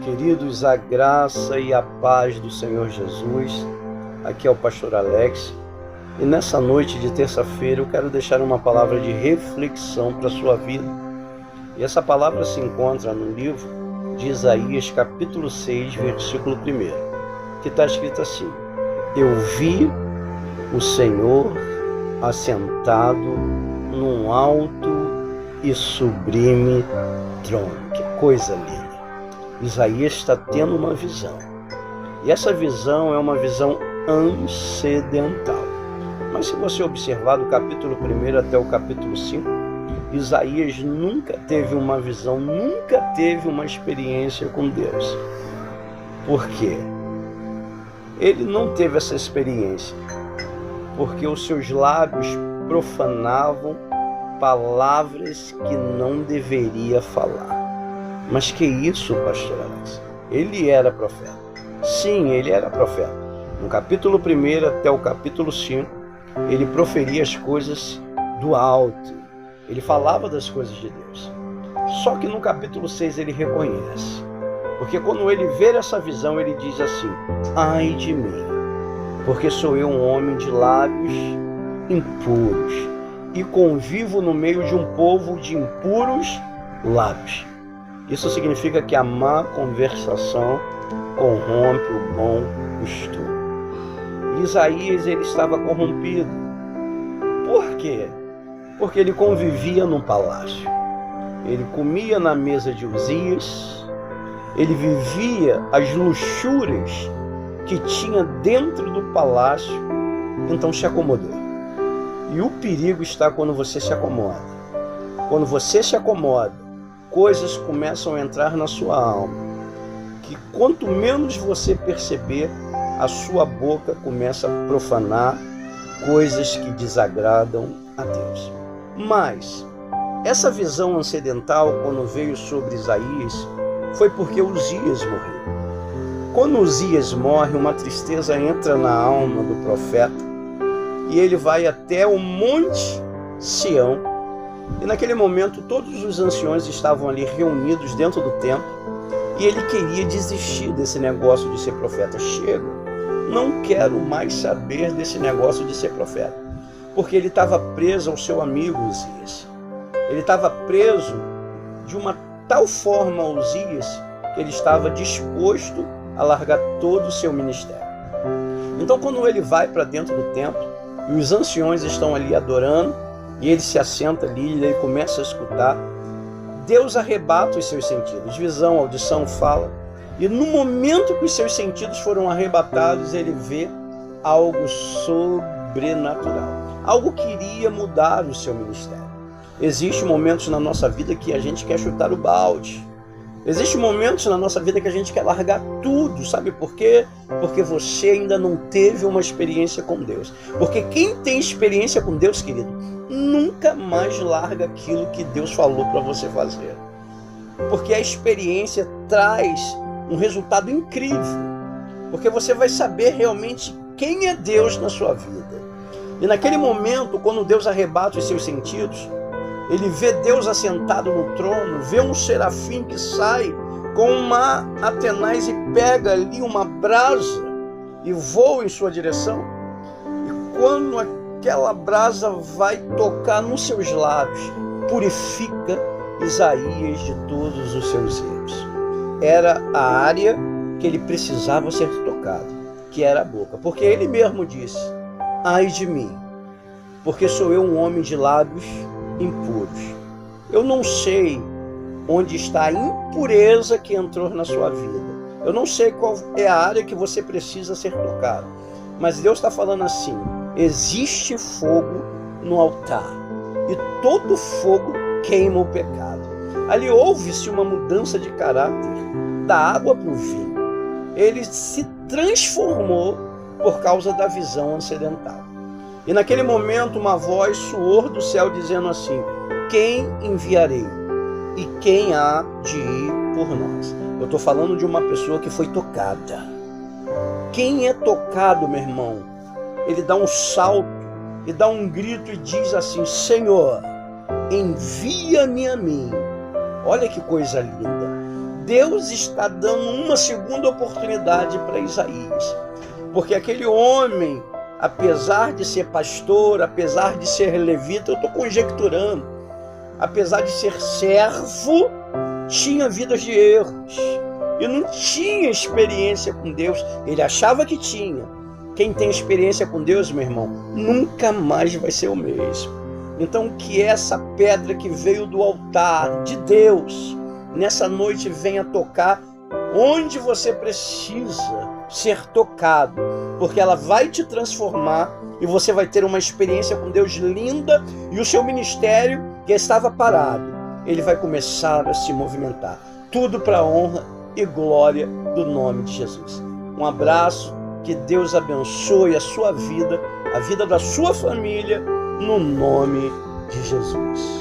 Queridos, a graça e a paz do Senhor Jesus. Aqui é o pastor Alex e nessa noite de terça-feira eu quero deixar uma palavra de reflexão para a sua vida. E essa palavra se encontra no livro de Isaías, capítulo 6, versículo 1, que está escrito assim: Eu vi o Senhor assentado num alto e sublime trono. Que coisa linda! Isaías está tendo uma visão. E essa visão é uma visão ancidental. Mas se você observar do capítulo 1 até o capítulo 5, Isaías nunca teve uma visão, nunca teve uma experiência com Deus. Por quê? Ele não teve essa experiência porque os seus lábios profanavam palavras que não deveria falar. Mas que isso, pastor Alex? Ele era profeta. Sim, ele era profeta. No capítulo 1 até o capítulo 5, ele proferia as coisas do alto. Ele falava das coisas de Deus. Só que no capítulo 6 ele reconhece. Porque quando ele vê essa visão, ele diz assim: ai de mim, porque sou eu um homem de lábios impuros e convivo no meio de um povo de impuros lábios. Isso significa que a má conversação corrompe o bom costume. Isaías, ele estava corrompido. Por quê? Porque ele convivia num palácio. Ele comia na mesa de Uzias. Ele vivia as luxúrias que tinha dentro do palácio. Então se acomodou. E o perigo está quando você se acomoda. Quando você se acomoda, coisas começam a entrar na sua alma, que quanto menos você perceber, a sua boca começa a profanar coisas que desagradam a Deus. Mas essa visão acidental, quando veio sobre Isaías, foi porque Uzias morreu. Quando Uzias morre, uma tristeza entra na alma do profeta e ele vai até o monte Sião. E naquele momento todos os anciões estavam ali reunidos dentro do templo e ele queria desistir desse negócio de ser profeta. Chega, não quero mais saber desse negócio de ser profeta. Porque ele estava preso ao seu amigo Uzias. Ele estava preso de uma tal forma a Uzias que ele estava disposto a largar todo o seu ministério. Então quando ele vai para dentro do templo e os anciões estão ali adorando, e ele se assenta ali e ele começa a escutar, Deus arrebata os seus sentidos, visão, audição, fala. E no momento que os seus sentidos foram arrebatados, ele vê algo sobrenatural. Algo que iria mudar o seu ministério. Existem momentos na nossa vida que a gente quer chutar o balde. Existem momentos na nossa vida que a gente quer largar tudo. Sabe por quê? Porque você ainda não teve uma experiência com Deus. Porque quem tem experiência com Deus, querido, nunca mais larga aquilo que Deus falou para você fazer. Porque a experiência traz um resultado incrível. Porque você vai saber realmente quem é Deus na sua vida. E naquele momento, quando Deus arrebata os seus sentidos, ele vê Deus assentado no trono, vê um serafim que sai com uma atenaz e pega ali uma brasa e voa em sua direção. E quando aquela brasa vai tocar nos seus lábios, purifica Isaías de todos os seus erros. Era a área que ele precisava ser tocado, que era a boca. Porque ele mesmo disse: ai de mim, porque sou eu um homem de lábios impuros. Eu não sei onde está a impureza que entrou na sua vida. Eu não sei qual é a área que você precisa ser tocado. Mas Deus está falando assim: existe fogo no altar e todo fogo queima o pecado. Ali houve-se uma mudança de caráter, da água para o vinho. Ele se transformou por causa da visão acidental. E naquele momento uma voz soou do céu dizendo assim: quem enviarei? E quem há de ir por nós? Eu estou falando de uma pessoa que foi tocada. Quem é tocado, meu irmão, ele dá um salto e dá um grito e diz assim: Senhor, envia-me a mim. Olha que coisa linda. Deus está dando uma segunda oportunidade para Isaías. Porque aquele homem, apesar de ser pastor, apesar de ser levita, eu estou conjecturando, apesar de ser servo, tinha vidas de erros e não tinha experiência com Deus. Ele achava que tinha. Quem tem experiência com Deus, meu irmão, nunca mais vai ser o mesmo. Então, que essa pedra que veio do altar de Deus, nessa noite venha tocar onde você precisa ser tocado, porque ela vai te transformar e você vai ter uma experiência com Deus linda, e o seu ministério, que estava parado, ele vai começar a se movimentar. Tudo para a honra e glória do nome de Jesus. Um abraço, que Deus abençoe a sua vida, a vida da sua família, no nome de Jesus.